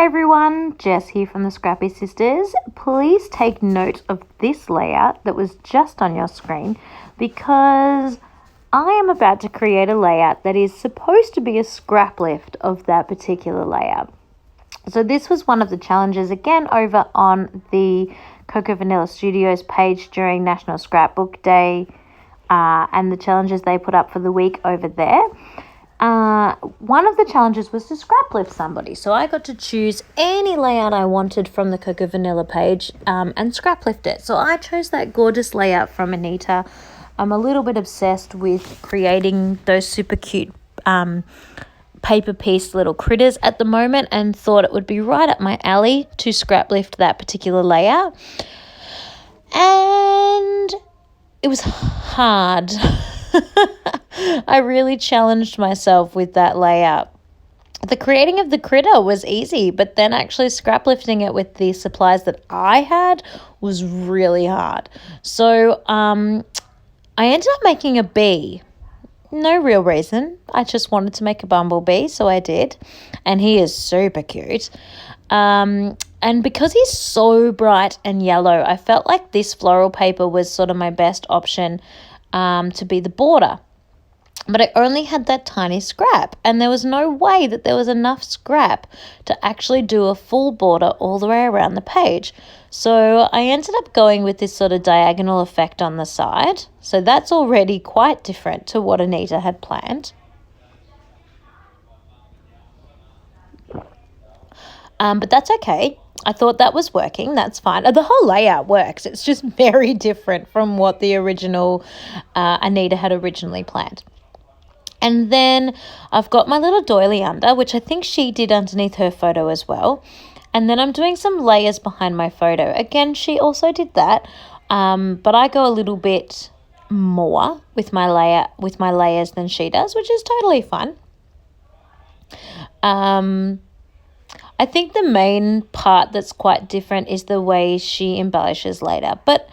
everyone, Jess here from the Scrappy Sisters. Please take note of this layout that was just on your screen because I am about to create a layout that is supposed to be a scrap lift of that particular layout. So this was one of the challenges again over on the Cocoa Vanilla Studios page during National Scrapbook Day and the challenges they put up for the week over there. One of the challenges was to scrap lift somebody. So I got to choose any layout I wanted from the Cocoa Vanilla page and scrap lift it. So I chose that gorgeous layout from Anita. I'm a little bit obsessed with creating those super cute paper piece little critters at the moment and thought it would be right up my alley to scrap lift that particular layout. And it was hard. I really challenged myself with that layout. The creating of the critter was easy, but then actually scrap lifting it with the supplies that I had was really hard. So I ended up making a bee. No real reason. I just wanted to make a bumblebee, so I did. And he is super cute. And because he's so bright and yellow, I felt like this floral paper was sort of my best option to be the border. But I only had that tiny scrap, and there was no way that there was enough scrap to actually do a full border all the way around the page. So I ended up going with this sort of diagonal effect on the side. So that's already quite different to what Anita had planned. But that's okay. I thought that was working. That's fine. The whole layout works. It's just very different from what the original Anita had originally planned. And then I've got my little doily under, which I think she did underneath her photo as well. And then I'm doing some layers behind my photo. Again, she also did that, but I go a little bit more with my layers than she does, which is totally fun. I think the main part that's quite different is the way she embellishes later. But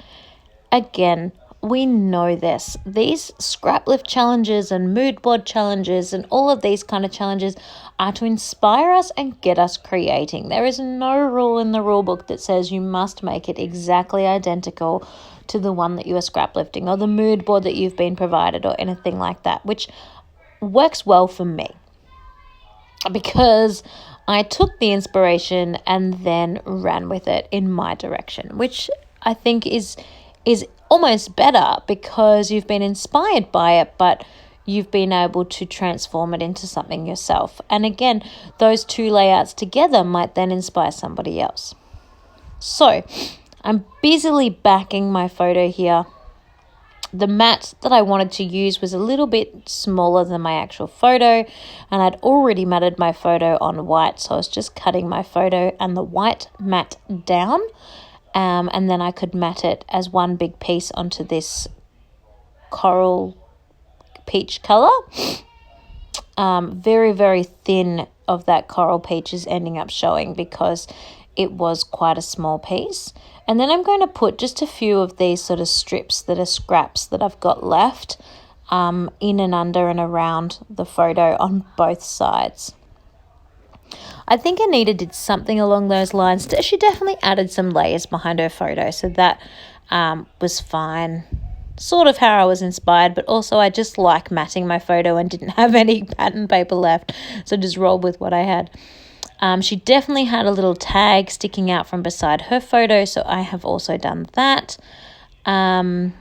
again, we know this. These scrap lift challenges and mood board challenges and all of these kind of challenges are to inspire us and get us creating. There is no rule in the rule book that says you must make it exactly identical to the one that you are scrap lifting or the mood board that you've been provided or anything like that, which works well for me because I took the inspiration and then ran with it in my direction, which I think is almost better because you've been inspired by it, but you've been able to transform it into something yourself. And again, those two layouts together might then inspire somebody else. So I'm busily backing my photo here. The mat that I wanted to use was a little bit smaller than my actual photo, and I'd already matted my photo on white, so I was just cutting my photo and the white mat down, and then I could mat it as one big piece onto this coral peach color. Very, very thin of that coral peach is ending up showing because it was quite a small piece. And then I'm going to put just a few of these sort of strips that are scraps that I've got left in and under and around the photo on both sides. I think Anita did something along those lines. She definitely added some layers behind her photo, so that was fine. Sort of how I was inspired, but also I just like matting my photo and didn't have any pattern paper left, so just rolled with what I had. She definitely had a little tag sticking out from beside her photo, so I have also done that. And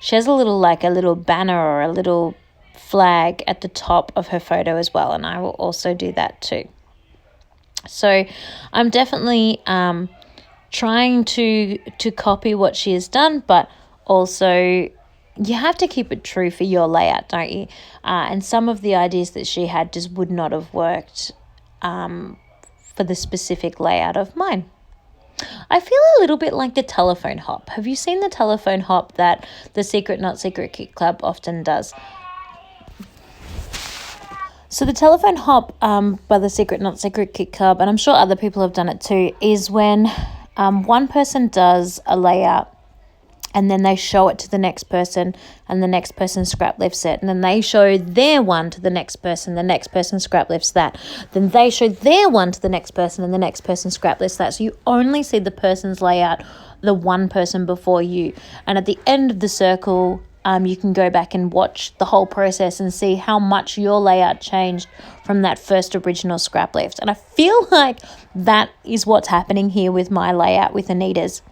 she has a little banner or a little flag at the top of her photo as well, and I will also do that too. So I'm definitely trying to copy what she has done, but also you have to keep it true for your layout, don't you? And some of the ideas that she had just would not have worked for the specific layout of mine. I feel a little bit like the telephone hop. Have you seen the telephone hop that the Secret Not Secret Kit Club often does? So the telephone hop by the Secret Not Secret Kit Club, and I'm sure other people have done it too, is when one person does a layout and then they show it to the next person, and the next person scrap lifts it, and then they show their one to the next person scrap lifts that, then they show their one to the next person, and the next person scrap lifts that. So you only see the person's layout, the one person before you, and at the end of the circle, you can go back and watch the whole process and see how much your layout changed from that first original scrap lift. And I feel like that is what's happening here with my layout with Anita's.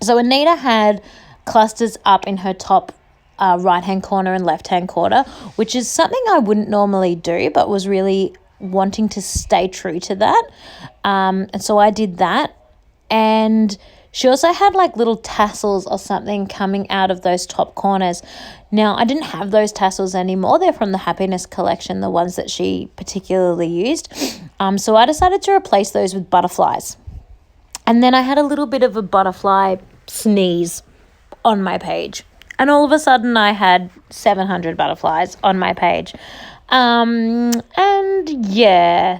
So Anita had clusters up in her top right-hand corner and left-hand corner, which is something I wouldn't normally do, but was really wanting to stay true to that. And so I did that. And she also had like little tassels or something coming out of those top corners. Now, I didn't have those tassels anymore. They're from the Happiness collection, the ones that she particularly used. So I decided to replace those with butterflies. And then I had a little bit of a butterfly sneeze on my page. And all of a sudden I had 700 butterflies on my page. And yeah,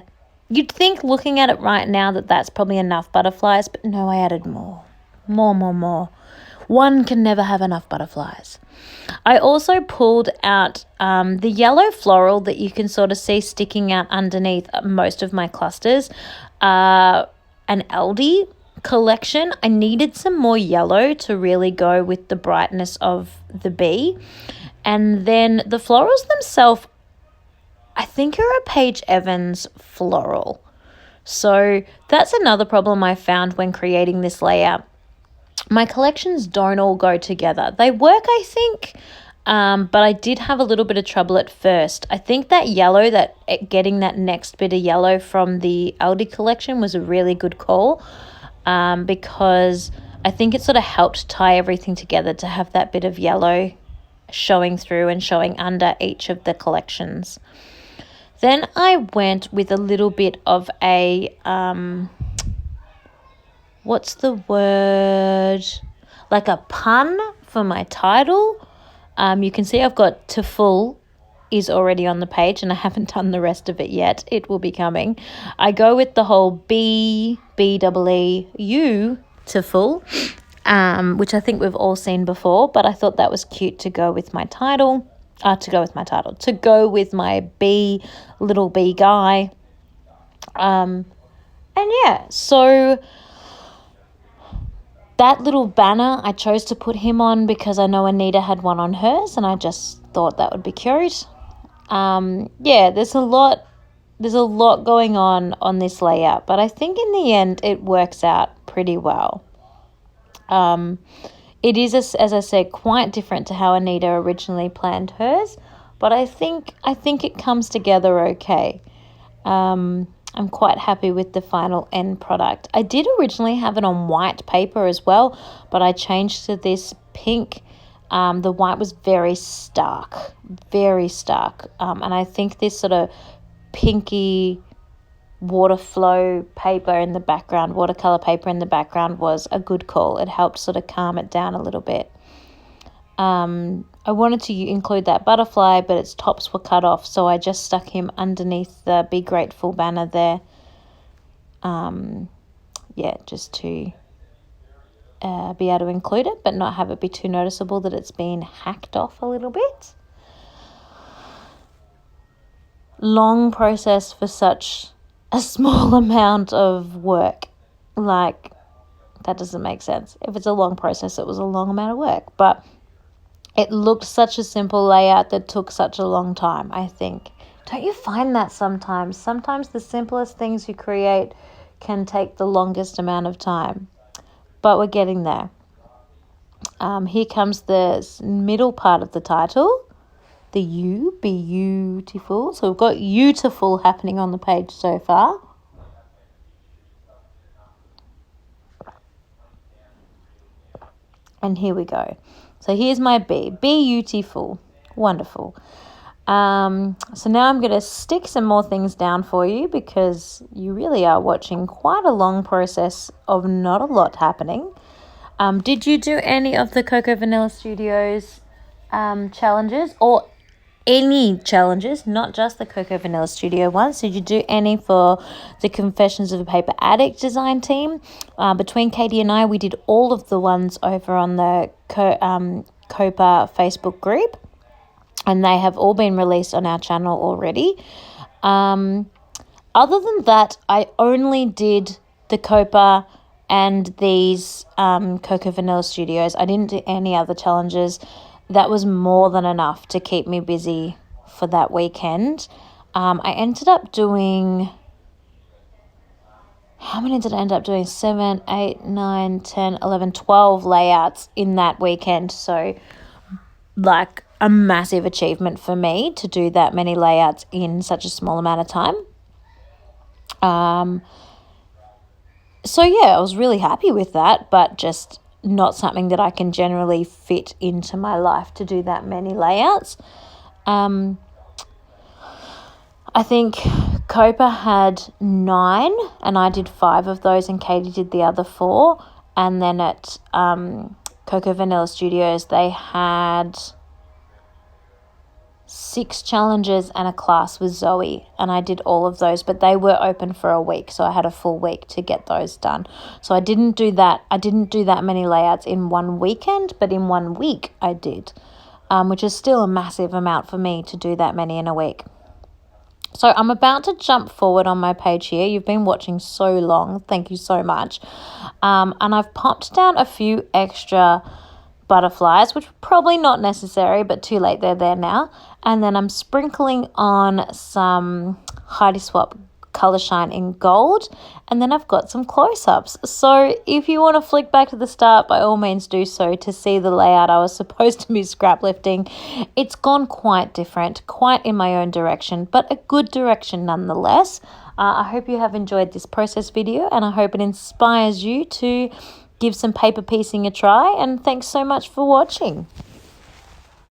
you'd think looking at it right now that that's probably enough butterflies, but no, I added more. More. One can never have enough butterflies. I also pulled out the yellow floral that you can sort of see sticking out underneath most of my clusters. An Aldi collection. I needed some more yellow to really go with the brightness of the bee. And then the florals themselves, I think, are a Paige Evans floral. So that's another problem I found when creating this layout. My collections don't all go together. They work, I think, but I did have a little bit of trouble at first. I think that yellow, getting that next bit of yellow from the Aldi collection was a really good call, because I think it sort of helped tie everything together to have that bit of yellow showing through and showing under each of the collections. Then I went with a little bit of a, what's the word? Like a pun for my title. You can see I've got Tiful is already on the page, and I haven't done the rest of it yet. It will be coming. I go with the whole B-E-E-U Tiful, which I think we've all seen before, but I thought that was cute to go with my title. To go with my little bee guy. And yeah, so that little banner, I chose to put him on because I know Anita had one on hers, and I just thought that would be cute. Yeah, there's a lot going on this layout, but I think in the end it works out pretty well. It is, as I said, quite different to how Anita originally planned hers, but I think it comes together okay. I'm quite happy with the final end product. I did originally have it on white paper as well, but I changed to this pink. The white was very stark. And I think this sort of pinky watercolor paper in the background was a good call. It helped sort of calm it down a little bit. I wanted to include that butterfly, but its tops were cut off, so I just stuck him underneath the Be Grateful banner there. Just to be able to include it, but not have it be too noticeable that it's been hacked off a little bit. Long process for such a small amount of work. Like, that doesn't make sense. If it's a long process, it was a long amount of work. But it looked such a simple layout that took such a long time, I think. Don't you find that sometimes? Sometimes the simplest things you create can take the longest amount of time. But we're getting there. Here comes the middle part of the title. The U, beautiful. So we've got beautiful happening on the page so far. And here we go. So here's my B. Beautiful. Wonderful. So now I'm going to stick some more things down for you, because you really are watching quite a long process of not a lot happening. Did you do any of the Cocoa Vanilla Studios challenges? Or any challenges, not just the Cocoa Vanilla Studio ones. Did you do any for the Confessions of a Paper Addict design team? Between Katie and I, we did all of the ones over on the Copa Facebook group, and they have all been released on our channel already. Other than that, I only did the Copa and these Cocoa Vanilla Studios. I didn't do any other challenges. That was more than enough to keep me busy for that weekend. I ended up doing... How many did I end up doing? 7, 8, 9, 10, 11, 12 layouts in that weekend. So, like, a massive achievement for me to do that many layouts in such a small amount of time. So yeah, I was really happy with that, but just not something that I can generally fit into my life to do that many layouts. I think Copa had 9 and I did 5 of those and Katie did the other 4. And then at Cocoa Vanilla Studios, they had 6 challenges and a class with Zoe, and I did all of those, but they were open for a week, so I had a full week to get those done. So I didn't do that many layouts in one weekend, but in 1 week I did, which is still a massive amount for me to do that many in a week. So I'm about to jump forward on my page here. You've been watching so long. Thank you so much. And I've popped down a few extra butterflies, which were probably not necessary, but too late, they're there now. And then I'm sprinkling on some Heidi Swap Colour Shine in gold, and then I've got some close-ups. So if you want to flick back to the start, by all means do so to see the layout I was supposed to be scrap lifting. It's gone quite different, quite in my own direction, but a good direction nonetheless. I hope you have enjoyed this process video, and I hope it inspires you to give some paper piecing a try, and thanks so much for watching.